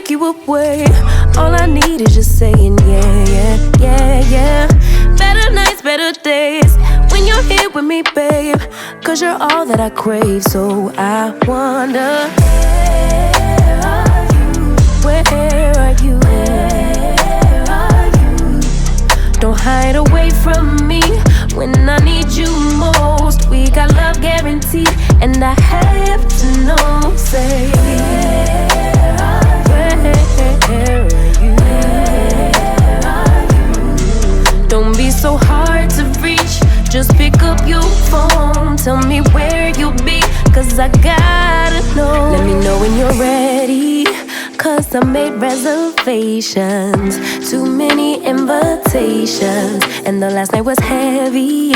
take you away. All I need is just saying yeah, yeah, yeah, yeah. Better nights, better days when you're here with me, babe. Cause you're all that I crave. So I wonder, where are you? Don't hide away from me when I need you most. We got love guaranteed, and I have to know. Say, where are you? Don't be so hard to reach. Just pick up your phone. Tell me where you'll be, cause I gotta know. Let me know when you're ready, cause I made reservations. Too many invitations, and the last night was heavy.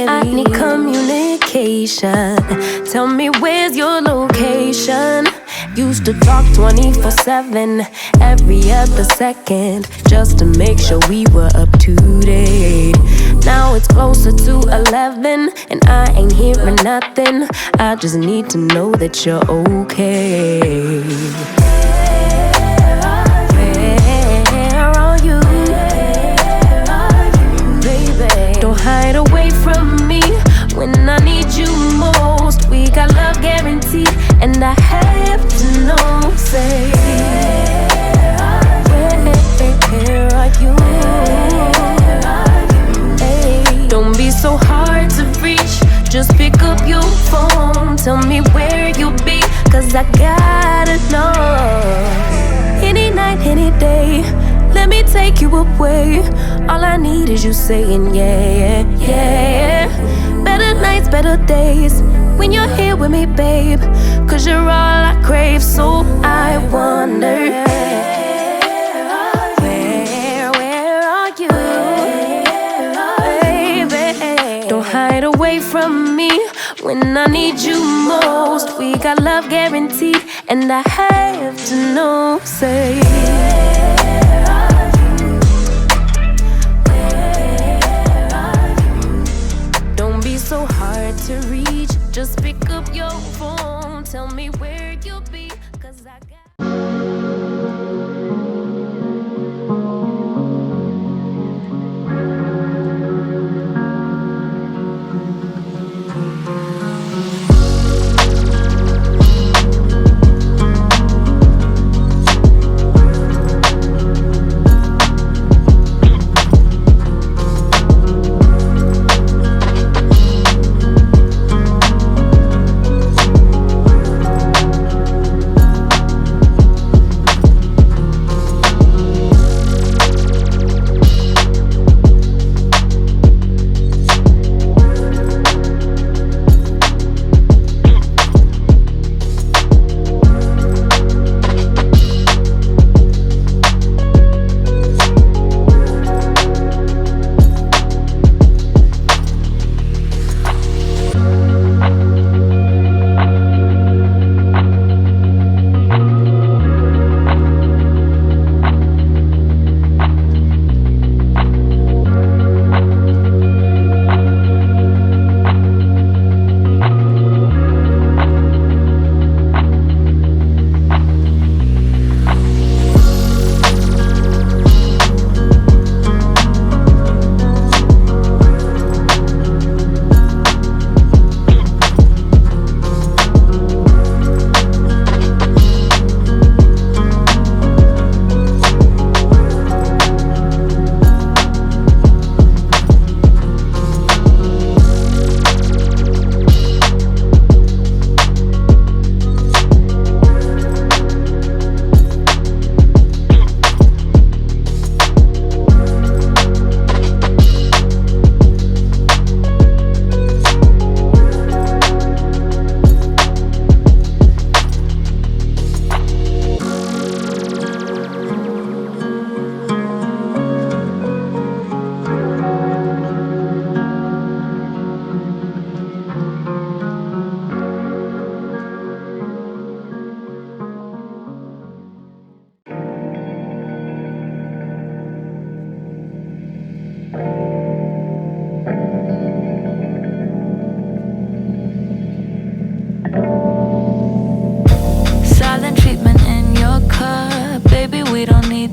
I need communication. Tell me where's your location. Used to talk 24/7, every other second, just to make sure we were up to date. Now it's closer to 11, and I ain't hearing nothing. I just need to know that you're okay. Don't hide away from me when I need you most. We got love guaranteed, and I have to know. Say, where are you? Hey, don't be so hard to reach. Just pick up your phone. Tell me where you'll be, cause I gotta know. Any night, any day, let me take you away. All I need is you saying yeah, yeah, yeah. Better nights, better days when you're here with me, babe. Cause you're all I crave. So I wonder, where are you? Baby, don't hide away from me when I need you most. We got love guaranteed, and I have to know. Say, so hard to reach. Just pick up your phone. Tell me where you'll be, cause I got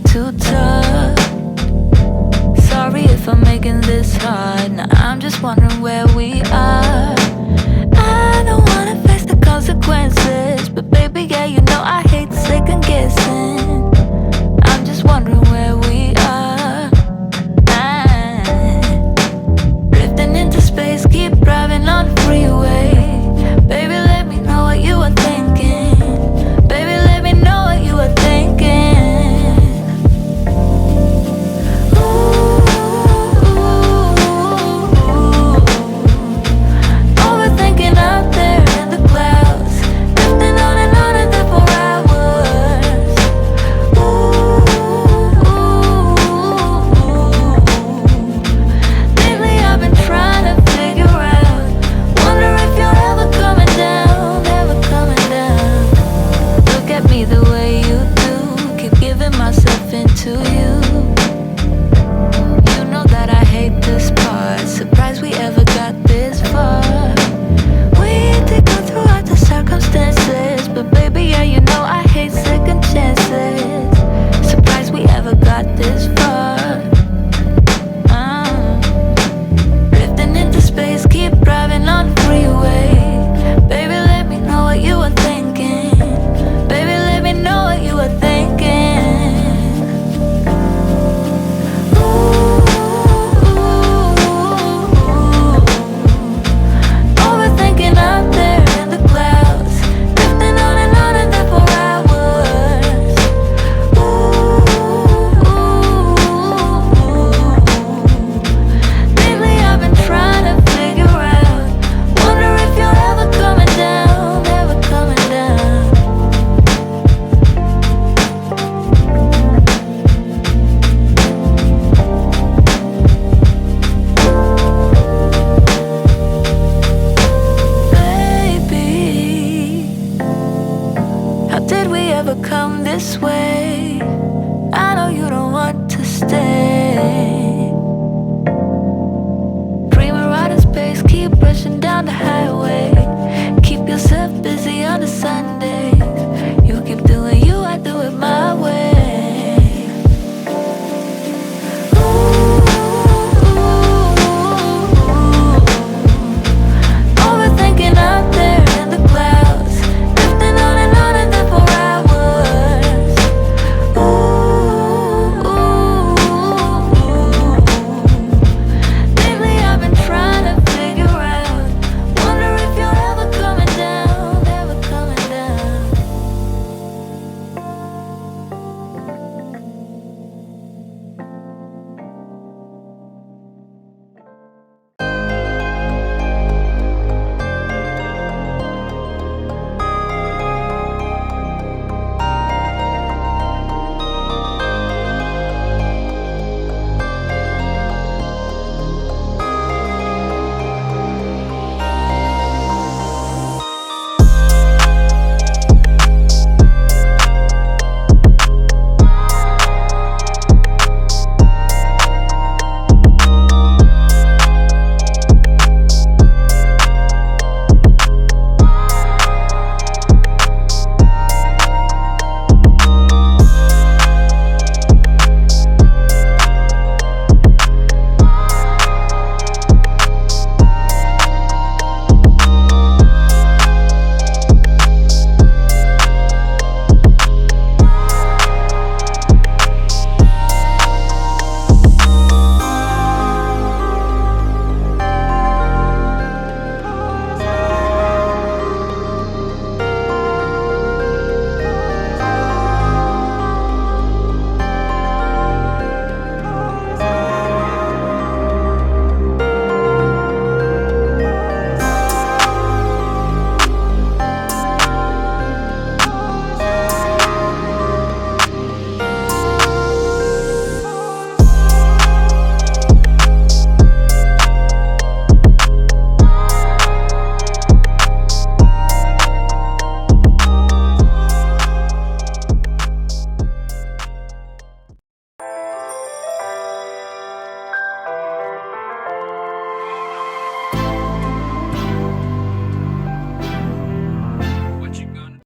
too tough. Sorry if I'm making this hard. Now I'm just wondering where we are. I don't wanna face the consequences, but baby, yeah, you know I hate second guessing. I'm just wondering where we are. Drifting into space, keep driving on the freeway. Baby, let me know what you were thinking. Baby, let me know what you were thinking. Overthinking out there in the clouds, drifting on and there for hours. Lately I've been trying to figure out, wonder if you're ever coming down, ever coming down. Look at me the way you do, keep giving myself into you. You know that I hate this part, surprised we ever got this far. We did go throughout the circumstances, but baby, yeah, you know I hate second chances. Surprised we ever got this far. Drifting into space, keep driving on the freeway. Baby, let me know what you were thinking. Baby, let me know what you were thinking. Overthinking out there in the clouds, drifting on and there for hours. Lately I've been trying to figure out, wonder if you're ever coming down, ever coming down. Baby, how did we ever come this way? I know you don't want to stay. Dreaming out in space, keep rushing down the highway. Keep yourself busy on the side.